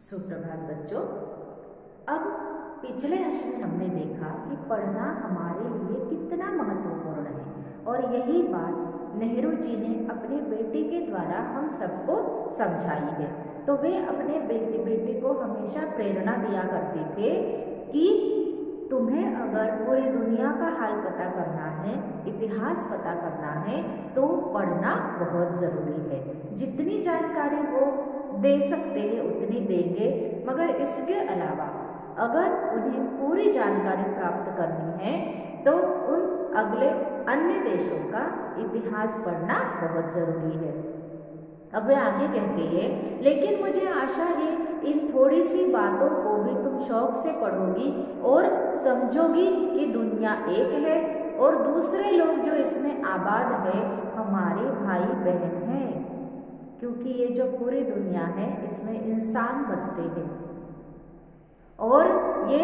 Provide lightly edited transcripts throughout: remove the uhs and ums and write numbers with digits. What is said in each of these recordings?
सुप्रभात बच्चों। अब पिछले अंश में हमने देखा कि पढ़ना हमारे लिए कितना महत्वपूर्ण है और यही बात नेहरू जी ने अपनी बेटी के द्वारा हम सबको समझाई है। तो वे अपने बेटी को हमेशा प्रेरणा दिया करते थे कि तुम्हें अगर पूरी दुनिया का हाल पता करना है, इतिहास पता करना है, तो पढ़ना बहुत ज़रूरी है। जितनी जानकारी वो दे सकते हैं उतनी देंगे, मगर इसके अलावा अगर उन्हें पूरी जानकारी प्राप्त करनी है तो उन अगले अन्य देशों का इतिहास पढ़ना बहुत ज़रूरी है। अब वे आगे कहते हैं, लेकिन मुझे आशा है इन थोड़ी सी बातों को भी तुम शौक से पढ़ोगी और समझोगी कि दुनिया एक है और दूसरे लोग जो इसमें आबाद है हमारे भाई बहन हैं, क्योंकि ये जो पूरी दुनिया है इसमें इंसान बसते हैं और ये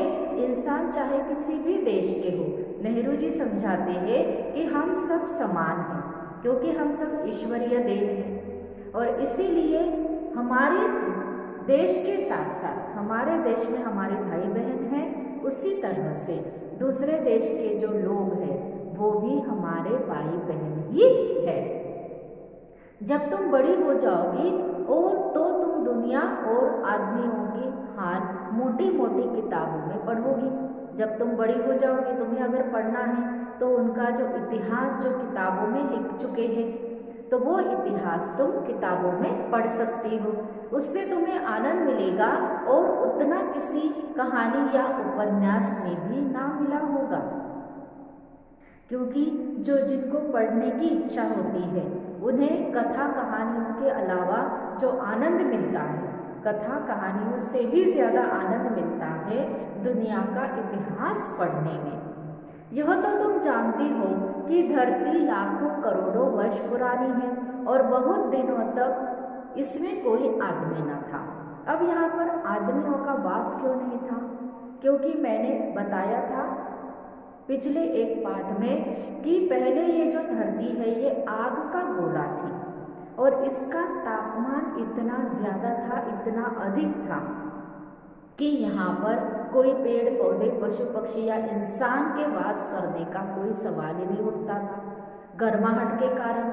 इंसान चाहे किसी भी देश के हो। नेहरू जी समझाते हैं कि हम सब समान हैं क्योंकि हम सब ईश्वरीय देन हैं और इसीलिए हमारे देश के साथ साथ हमारे देश में हमारे भाई बहन हैं, उसी तरह से दूसरे देश के जो लोग हैं वो भी हमारे भाई बहन ही है। जब तुम बड़ी हो जाओगी और तो तुम दुनिया और आदमियों की हाल मोटी मोटी किताबों में पढ़ोगी। जब तुम बड़ी हो जाओगी, तुम्हें अगर पढ़ना है तो उनका जो इतिहास जो किताबों में लिख चुके हैं तो वो इतिहास तुम किताबों में पढ़ सकती हो, उससे तुम्हें आनंद मिलेगा और उतना किसी कहानी या उपन्यास में भी ना मिला होगा, क्योंकि जो जिनको पढ़ने की इच्छा होती है उन्हें कथा कहानियों के अलावा जो आनंद मिलता है, कथा कहानियों से भी ज़्यादा आनंद मिलता है दुनिया का इतिहास पढ़ने में। यह तो तुम जानती हो कि धरती लाखों करोड़ों वर्ष पुरानी है और बहुत दिनों तक इसमें कोई आदमी न था। अब यहाँ पर आदमियों का वास क्यों नहीं था? क्योंकि मैंने बताया था पिछले एक पाठ में कि पहले ये जो धरती है ये आग का गोला थी और इसका तापमान इतना ज़्यादा था, इतना अधिक था कि यहाँ पर कोई पेड़ पौधे पशु पक्षी या इंसान के वास करने का कोई सवाल ही नहीं उठता था। गर्माहट के कारण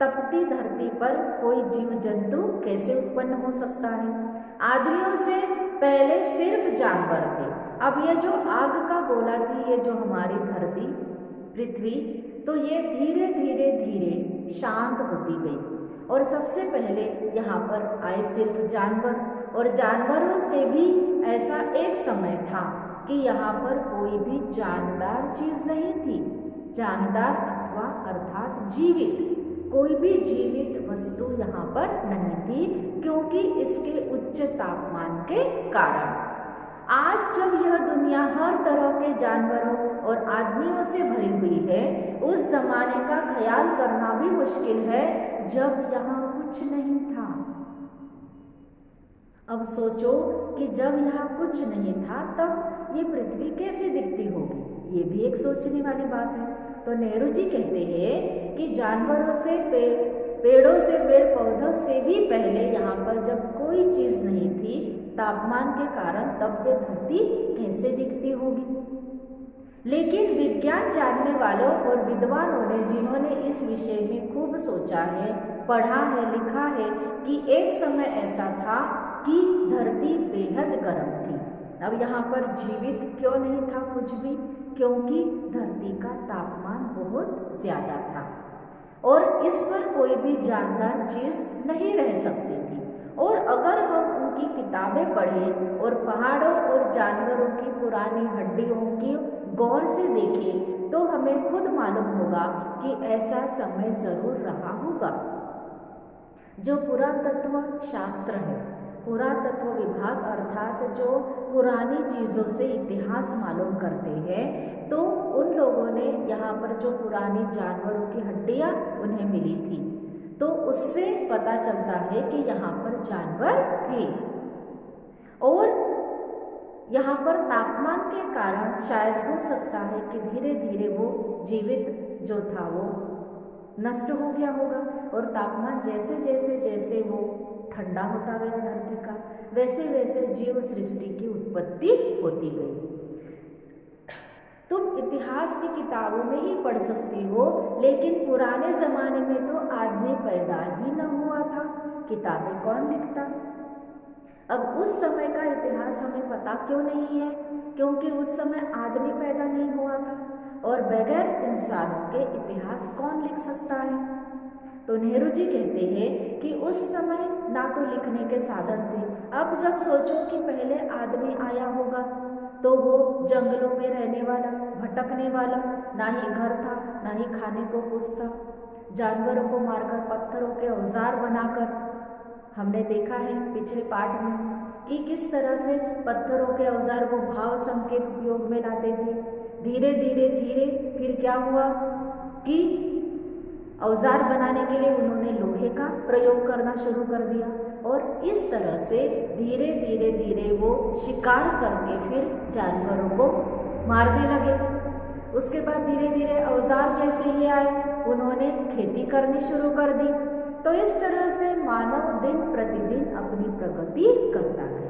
तपती धरती पर कोई जीव जंतु कैसे उत्पन्न हो सकता है? आदमियों से पहले सिर्फ जानवर थे। अब ये जो आग का गोला थी, ये जो हमारी धरती पृथ्वी, तो ये धीरे धीरे धीरे शांत होती गई और सबसे पहले यहाँ पर आए सिर्फ जानवर, और जानवरों से भी ऐसा एक समय था कि यहाँ पर कोई भी जानदार चीज़ नहीं थी। जानदार अथवा अर्थात जीवित कोई भी जीवित वस्तु यहाँ पर नहीं थी, क्योंकि इसके उच्च तापमान के कारण। आज जब यह दुनिया हर तरह के जानवरों और आदमियों से भरी हुई है, उस जमाने का ख्याल करना भी मुश्किल है जब यहाँ कुछ नहीं था। अब सोचो कि जब यहाँ कुछ नहीं था तब ये पृथ्वी कैसे दिखती होगी? ये भी एक सोचने वाली बात है। तो नेहरू जी कहते हैं कि जानवरों से पेड़ों से पेड़ पौधों से भी पहले यहाँ पर जब कोई चीज़ नहीं थी तापमान के कारण, तब ये धरती कैसे दिखती होगी? लेकिन विज्ञान जानने वालों और विद्वानों ने, जिन्होंने इस विषय में खूब सोचा है, पढ़ा है, लिखा है कि एक समय ऐसा था कि धरती बेहद गर्म थी। अब यहाँ पर जीवित क्यों नहीं था कुछ भी? क्योंकि धरती का तापमान बहुत ज़्यादा था और इस पर कोई भी जानदार चीज़ नहीं रह सकती थी। और अगर हम उनकी किताबें पढ़ें और पहाड़ों और जानवरों की पुरानी हड्डियों की गौर से देखें तो हमें खुद मालूम होगा कि ऐसा समय ज़रूर रहा होगा। जो पुरातत्व शास्त्र है, पुरातत्व विभाग अर्थात जो पुरानी चीज़ों से इतिहास मालूम करते हैं, तो उन लोगों ने यहाँ पर जो पुरानी जानवरों की हड्डियाँ उन्हें मिली थी, तो उससे पता चलता है कि यहाँ पर जानवर थे और यहाँ पर तापमान के कारण शायद हो सकता है कि धीरे धीरे वो जीवित जो था वो नष्ट हो गया होगा और तापमान जैसे जैसे जैसे वो ठंडा होता गया धरती का, वैसे वैसे जीव सृष्टि की उत्पत्ति होती गई। तुम इतिहास की किताबों में ही पढ़ सकती हो, लेकिन पुराने ज़माने में तो आदमी पैदा ही न हुआ था, किताबें कौन लिखता। अब उस समय का इतिहास हमें पता क्यों नहीं है? क्योंकि उस समय आदमी पैदा नहीं हुआ था, और बगैर इंसानों के इतिहास कौन लिख सकता है? तो नेहरू जी कहते हैं कि उस समय ना तो लिखने के साधन थे। अब जब सोचो कि पहले आदमी आया होगा तो वो जंगलों में रहने वाला, भटकने वाला, ना ही घर था, ना ही खाने को कुछ था, जानवरों को मारकर पत्थरों के औजार बनाकर, हमने देखा है पिछले पाठ में कि किस तरह से पत्थरों के औजार को भाव संकेत उपयोग में लाते थे। धीरे धीरे धीरे फिर क्या हुआ कि औजार बनाने के लिए उन्होंने लोहे का प्रयोग करना शुरू कर दिया, और इस तरह से धीरे धीरे धीरे वो शिकार करके फिर जानवरों को मारने लगे। उसके बाद धीरे धीरे औजार जैसे ही आए, उन्होंने खेती करनी शुरू कर दी। तो इस तरह से मानव दिन प्रतिदिन अपनी प्रगति करता गया।